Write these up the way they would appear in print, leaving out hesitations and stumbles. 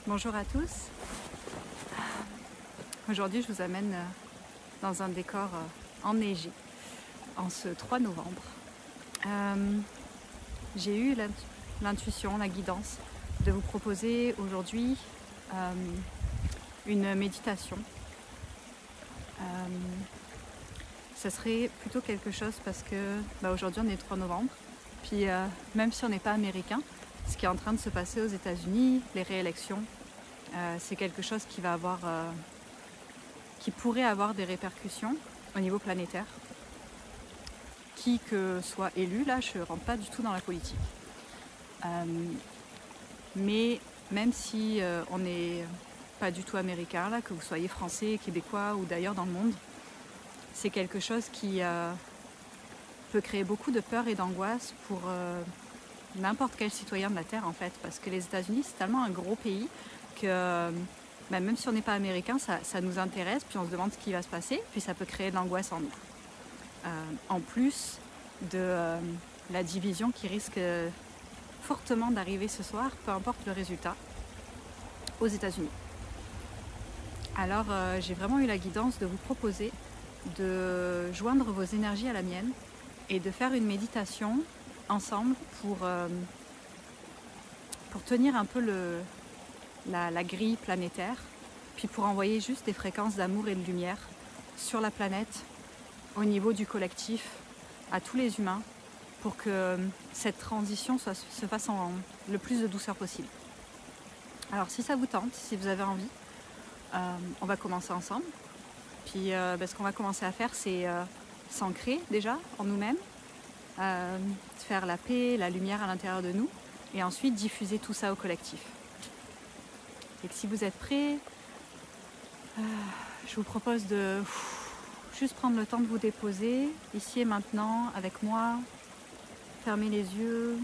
Bonjour à tous. Aujourd'hui, je vous amène dans un décor enneigé en ce 3 novembre. J'ai eu l'intuition, la guidance de vous proposer aujourd'hui une méditation. Ça serait plutôt quelque chose parce que aujourd'hui on est le 3 novembre, puis même si on n'est pas américain, ce qui est en train de se passer aux États-Unis, les réélections, c'est quelque chose qui pourrait avoir des répercussions au niveau planétaire. Qui que soit élu, là je ne rentre pas du tout dans la politique. Mais même si on n'est pas du tout américain, là, que vous soyez français, québécois ou d'ailleurs dans le monde, c'est quelque chose qui peut créer beaucoup de peur et d'angoisse pour n'importe quel citoyen de la Terre en fait, parce que les États-Unis c'est tellement un gros pays que même si on n'est pas américain, ça nous intéresse, puis on se demande ce qui va se passer, puis ça peut créer de l'angoisse en nous. En plus de la division qui risque fortement d'arriver ce soir, peu importe le résultat, aux États-Unis. Alors j'ai vraiment eu la guidance de vous proposer de joindre vos énergies à la mienne et de faire une méditation ensemble pour tenir un peu la grille planétaire, puis pour envoyer juste des fréquences d'amour et de lumière sur la planète, au niveau du collectif, à tous les humains, pour que cette transition se fasse en le plus de douceur possible. Alors si ça vous tente, si vous avez envie, on va commencer ensemble. Puis ce qu'on va commencer à faire, c'est s'ancrer déjà en nous-mêmes, faire la paix, la lumière à l'intérieur de nous, et ensuite diffuser tout ça au collectif. Et que si vous êtes prêts, je vous propose de juste prendre le temps de vous déposer, ici et maintenant, avec moi. Fermez les yeux.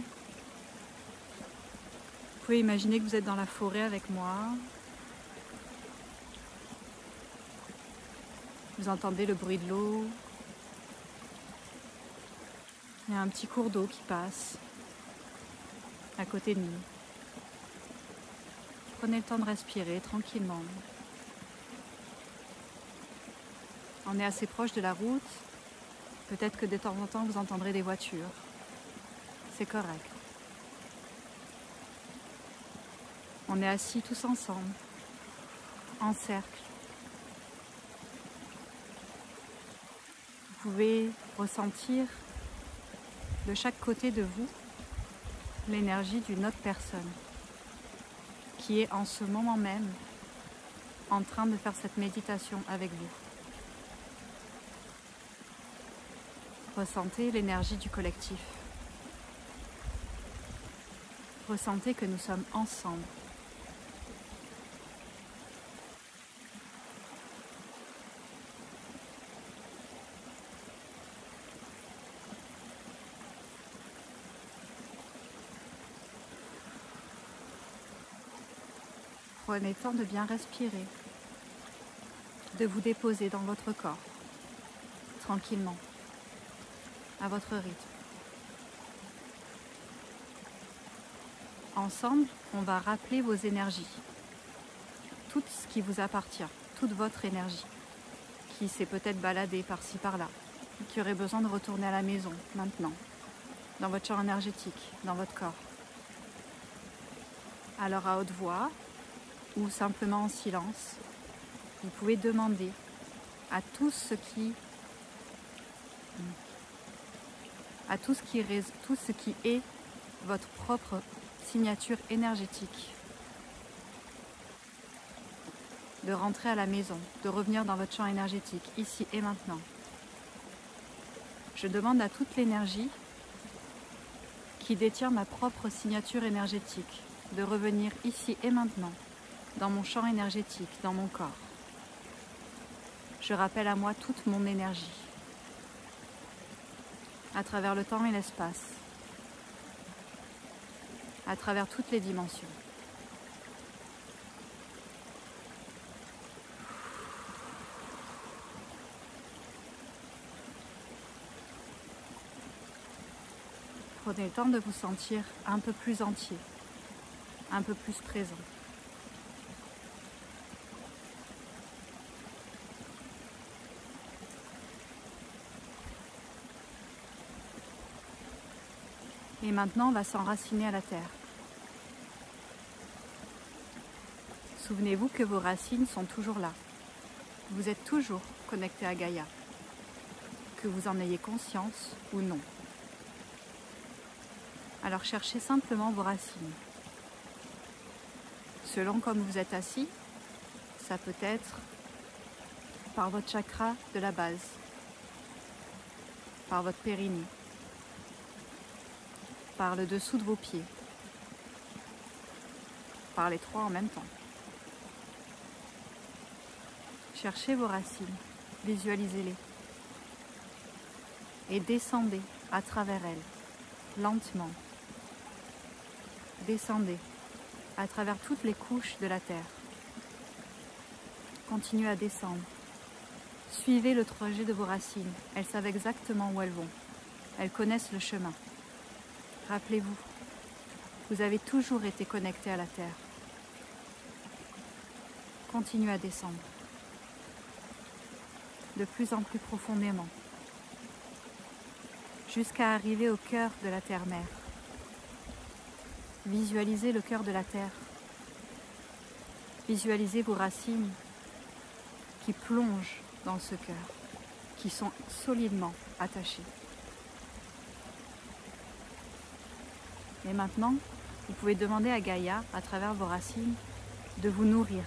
Vous pouvez imaginer que vous êtes dans la forêt avec moi. Vous entendez le bruit de l'eau. Il y a un petit cours d'eau qui passe à côté de nous. Prenez le temps de respirer tranquillement. On est assez proche de la route. Peut-être que de temps en temps, vous entendrez des voitures. C'est correct. On est assis tous ensemble, en cercle. Vous pouvez ressentir de chaque côté de vous l'énergie d'une autre personne qui est en ce moment même en train de faire cette méditation avec vous. Ressentez l'énergie du collectif. Ressentez que nous sommes ensemble. Prenez le temps de bien respirer, de vous déposer dans votre corps, tranquillement, à votre rythme. Ensemble, on va rappeler vos énergies, tout ce qui vous appartient, toute votre énergie, qui s'est peut-être baladée par-ci par-là, qui aurait besoin de retourner à la maison, maintenant, dans votre champ énergétique, dans votre corps. Alors à haute voix, ou simplement en silence, vous pouvez demander à tout ce qui est votre propre signature énergétique de rentrer à la maison, de revenir dans votre champ énergétique, ici et maintenant. Je demande à toute l'énergie qui détient ma propre signature énergétique de revenir ici et maintenant, dans mon champ énergétique, dans mon corps. Je rappelle à moi toute mon énergie, à travers le temps et l'espace, à travers toutes les dimensions. Prenez le temps de vous sentir un peu plus entier, un peu plus présent. Et maintenant, on va s'enraciner à la terre. Souvenez-vous que vos racines sont toujours là. Vous êtes toujours connecté à Gaïa, que vous en ayez conscience ou non. Alors cherchez simplement vos racines. Selon comme vous êtes assis, ça peut être par votre chakra de la base, par votre périnée, par le dessous de vos pieds, par les trois en même temps. Cherchez vos racines, visualisez-les et descendez à travers elles, lentement. Descendez à travers toutes les couches de la terre. Continuez à descendre. Suivez le trajet de vos racines. Elles savent exactement où elles vont. Elles connaissent le chemin. Rappelez-vous, vous avez toujours été connecté à la terre. Continuez à descendre. De plus en plus profondément, jusqu'à arriver au cœur de la terre-mère. Visualisez le cœur de la terre. Visualisez vos racines qui plongent dans ce cœur, qui sont solidement attachées. Et maintenant, vous pouvez demander à Gaïa, à travers vos racines, de vous nourrir.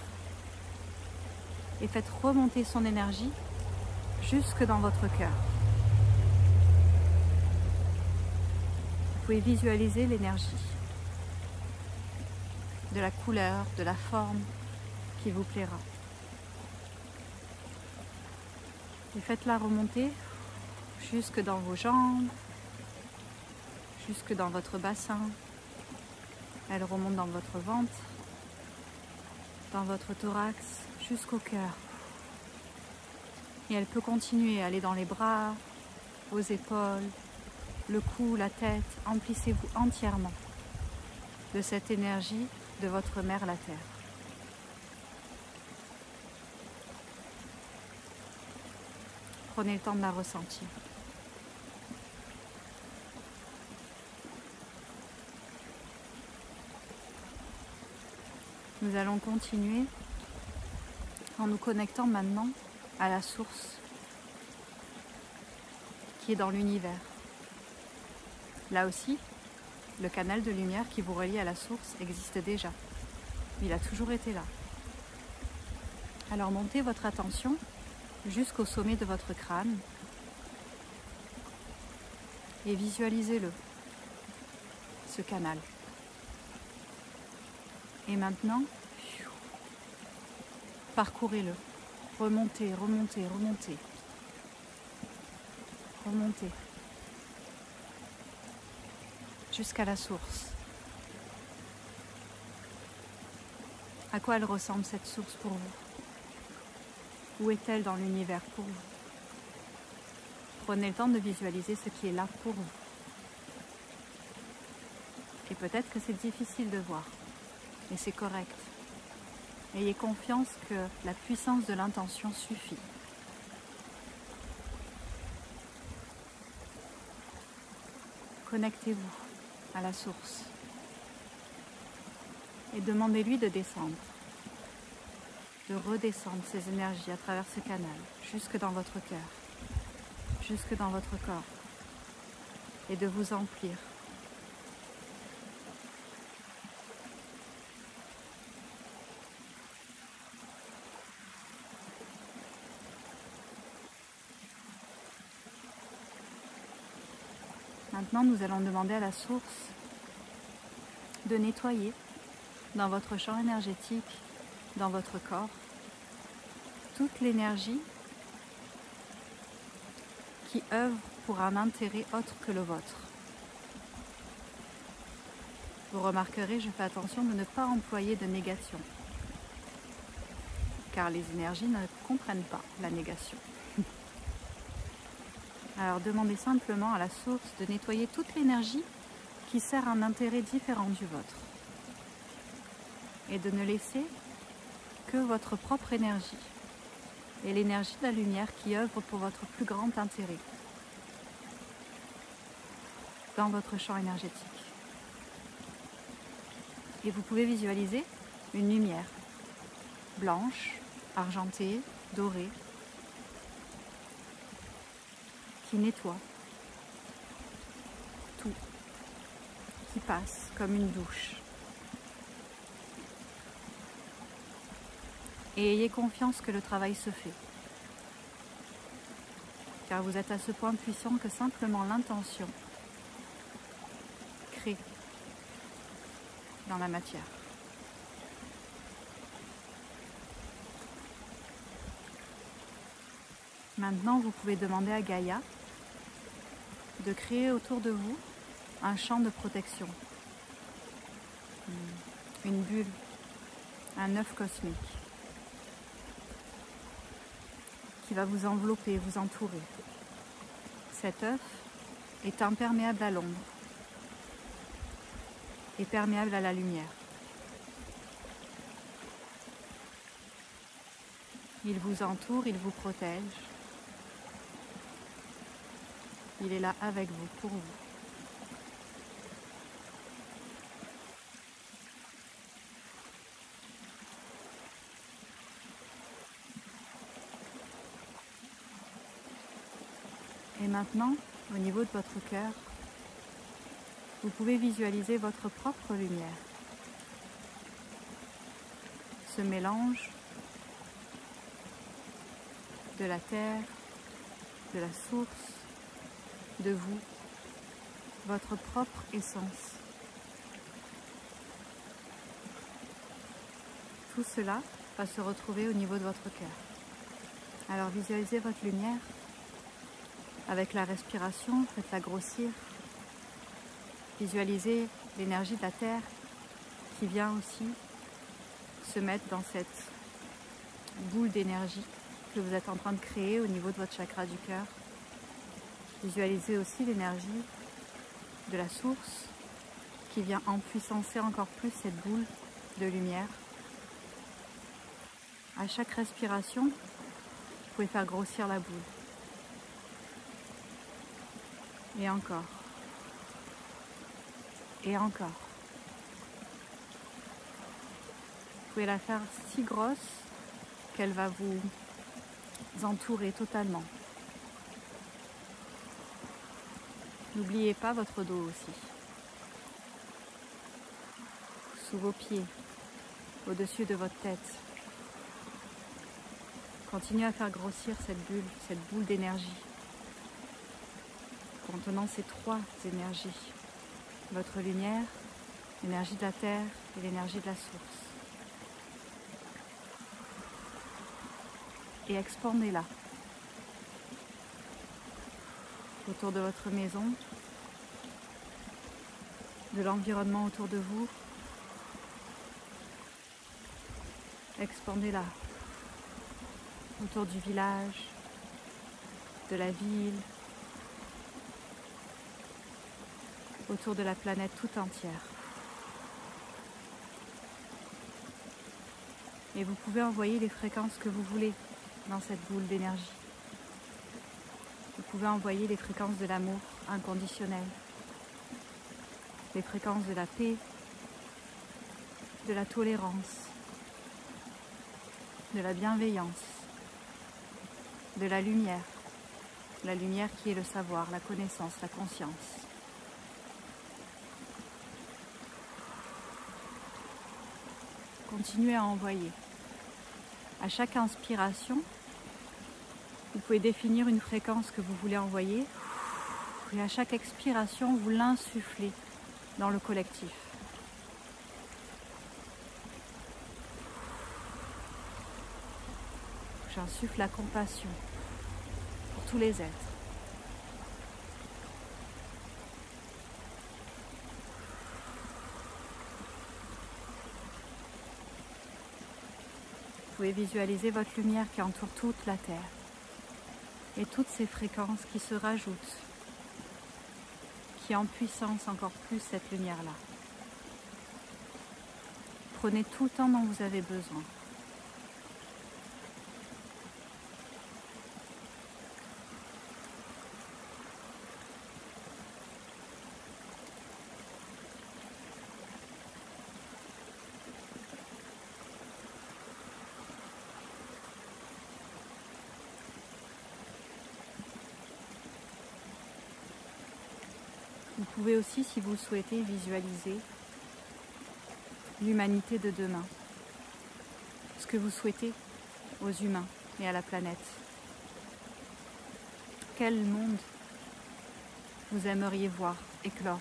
Et faites remonter son énergie jusque dans votre cœur. Vous pouvez visualiser l'énergie, de la couleur, de la forme qui vous plaira. Et faites-la remonter jusque dans vos jambes, jusque dans votre bassin. Elle remonte dans votre ventre, dans votre thorax, jusqu'au cœur. Et elle peut continuer à aller dans les bras, aux épaules, le cou, la tête. Emplissez-vous entièrement de cette énergie de votre mère, la terre. Prenez le temps de la ressentir. Nous allons continuer en nous connectant maintenant à la source qui est dans l'univers. Là aussi, le canal de lumière qui vous relie à la source existe déjà. Il a toujours été là. Alors montez votre attention jusqu'au sommet de votre crâne et visualisez-le, ce canal. Et maintenant, parcourez-le. Remontez, remontez, remontez. Remontez. Jusqu'à la source. À quoi elle ressemble cette source pour vous? Où est-elle dans l'univers pour vous? Prenez le temps de visualiser ce qui est là pour vous. Et peut-être que c'est difficile de voir, et c'est correct. Ayez confiance que la puissance de l'intention suffit. Connectez-vous à la source et demandez-lui de descendre, de redescendre ces énergies à travers ce canal, jusque dans votre cœur, jusque dans votre corps, et de vous emplir. Maintenant, nous allons demander à la source de nettoyer dans votre champ énergétique, dans votre corps, toute l'énergie qui œuvre pour un intérêt autre que le vôtre. Vous remarquerez, je fais attention de ne pas employer de négation, car les énergies ne comprennent pas la négation. Alors demandez simplement à la source de nettoyer toute l'énergie qui sert un intérêt différent du vôtre et de ne laisser que votre propre énergie et l'énergie de la lumière qui œuvre pour votre plus grand intérêt. dans votre champ énergétique. Et vous pouvez visualiser une lumière blanche, argentée, dorée, qui nettoie tout, qui passe comme une douche. Et ayez confiance que le travail se fait. Car vous êtes à ce point puissant que simplement l'intention crée dans la matière. Maintenant, vous pouvez demander à Gaïa de créer autour de vous un champ de protection, une bulle, un œuf cosmique qui va vous envelopper, vous entourer. Cet œuf est imperméable à l'ombre et perméable à la lumière. Il vous entoure, il vous protège. Il est là avec vous, pour vous. Et maintenant, au niveau de votre cœur, vous pouvez visualiser votre propre lumière. Ce mélange de la terre, de la source, de vous, votre propre essence. Tout cela va se retrouver au niveau de votre cœur. Alors visualisez votre lumière avec la respiration, faites-la grossir. Visualisez l'énergie de la terre qui vient aussi se mettre dans cette boule d'énergie que vous êtes en train de créer au niveau de votre chakra du cœur. Visualisez aussi l'énergie de la source qui vient empuissancer encore plus cette boule de lumière. À chaque respiration, vous pouvez faire grossir la boule. Et encore. Et encore. Vous pouvez la faire si grosse qu'elle va vous entourer totalement. N'oubliez pas votre dos aussi. Sous vos pieds, au-dessus de votre tête. Continuez à faire grossir cette boule d'énergie, contenant ces trois énergies. Votre lumière, l'énergie de la terre et l'énergie de la source. Et expandez-la autour de votre maison, de l'environnement autour de vous. Expandez-la autour du village, de la ville, autour de la planète tout entière. Et vous pouvez envoyer les fréquences que vous voulez dans cette boule d'énergie. Vous pouvez envoyer les fréquences de l'amour inconditionnel, les fréquences de la paix, de la tolérance, de la bienveillance, de la lumière qui est le savoir, la connaissance, la conscience. Continuez à envoyer. À chaque inspiration, vous pouvez définir une fréquence que vous voulez envoyer et à chaque expiration, vous l'insufflez dans le collectif. J'insuffle la compassion pour tous les êtres. Vous pouvez visualiser votre lumière qui entoure toute la Terre et toutes ces fréquences qui se rajoutent, qui empuissance encore plus cette lumière-là. Prenez tout le temps dont vous avez besoin. pouvez aussi, si vous le souhaitez, visualiser l'humanité de demain. Ce que vous souhaitez aux humains et à la planète. Quel monde vous aimeriez voir éclore?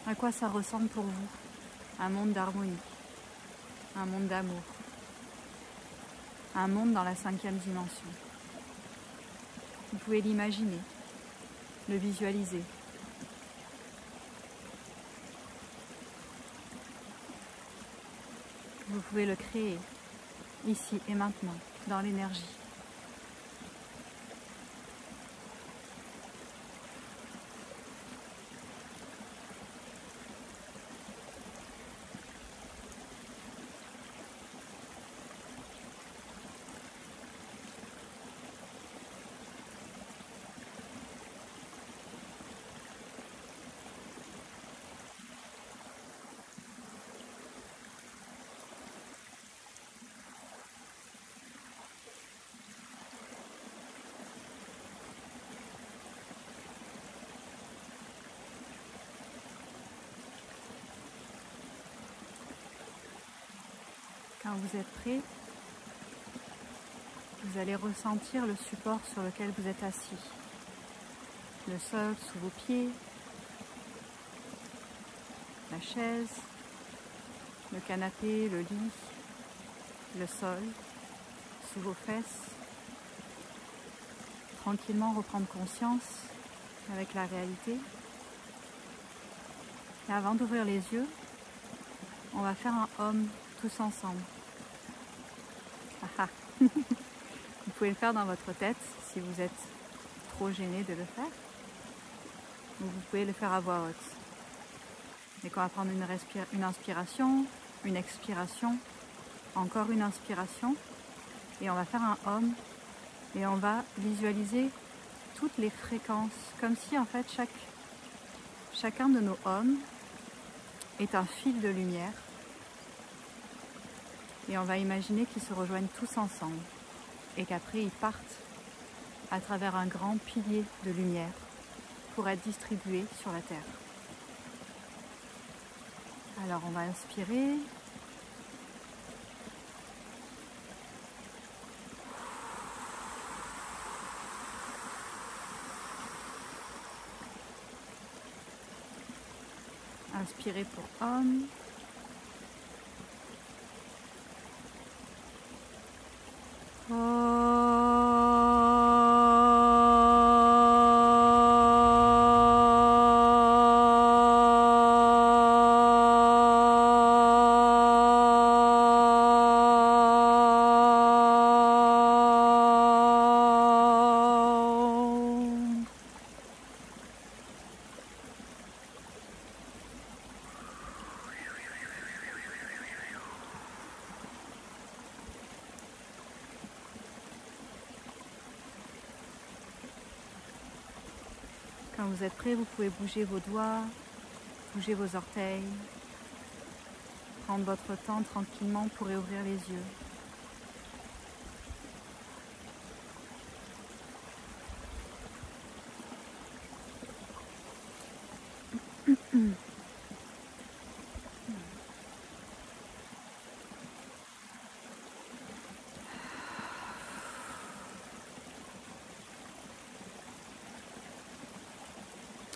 À quoi ça ressemble pour vous? Un monde d'harmonie, un monde d'amour, un monde dans la 5e dimension. Vous pouvez l'imaginer, le visualiser. Vous pouvez le créer, ici et maintenant, dans l'énergie. Quand vous êtes prêt, vous allez ressentir le support sur lequel vous êtes assis. Le sol sous vos pieds, la chaise, le canapé, le lit, le sol, sous vos fesses. Tranquillement reprendre conscience avec la réalité. Et avant d'ouvrir les yeux, on va faire un home tous ensemble. Ah ah. Vous pouvez le faire dans votre tête si vous êtes trop gêné de le faire. Ou vous pouvez le faire à voix haute. Et qu'on va prendre une inspiration, une expiration, encore une inspiration. Et on va faire un home. Et on va visualiser toutes les fréquences. Comme si en fait chacun de nos hommes est un fil de lumière. Et on va imaginer qu'ils se rejoignent tous ensemble et qu'après ils partent à travers un grand pilier de lumière pour être distribués sur la Terre. Alors on va inspirer. Inspirez pour homme. Quand vous êtes prêt, vous pouvez bouger vos doigts, bouger vos orteils, prendre votre temps tranquillement pour réouvrir les yeux.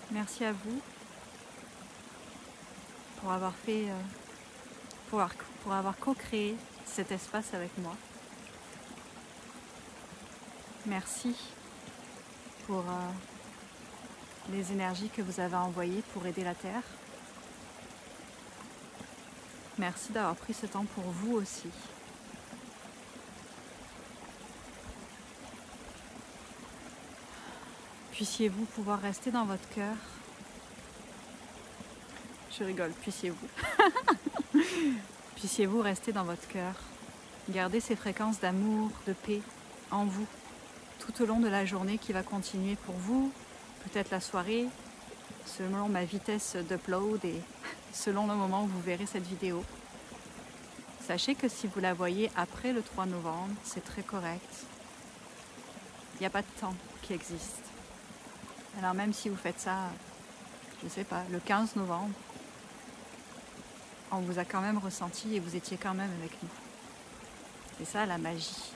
Merci à vous pour avoir fait, pour avoir co-créé cet espace avec moi. Merci pour les énergies que vous avez envoyées pour aider la Terre. Merci d'avoir pris ce temps pour vous aussi. Puissiez-vous pouvoir rester dans votre cœur. Je rigole, puissiez-vous. Puissiez-vous rester dans votre cœur. Gardez ces fréquences d'amour, de paix en vous, tout au long de la journée qui va continuer pour vous, peut-être la soirée, selon ma vitesse d'upload et selon le moment où vous verrez cette vidéo. Sachez que si vous la voyez après le 3 novembre, c'est très correct. Il n'y a pas de temps qui existe. Alors même si vous faites ça, je ne sais pas, le 15 novembre, on vous a quand même ressenti et vous étiez quand même avec nous. C'est ça la magie.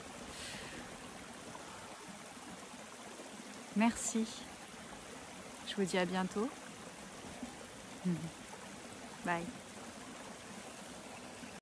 Merci. Je vous dis à bientôt. Bye.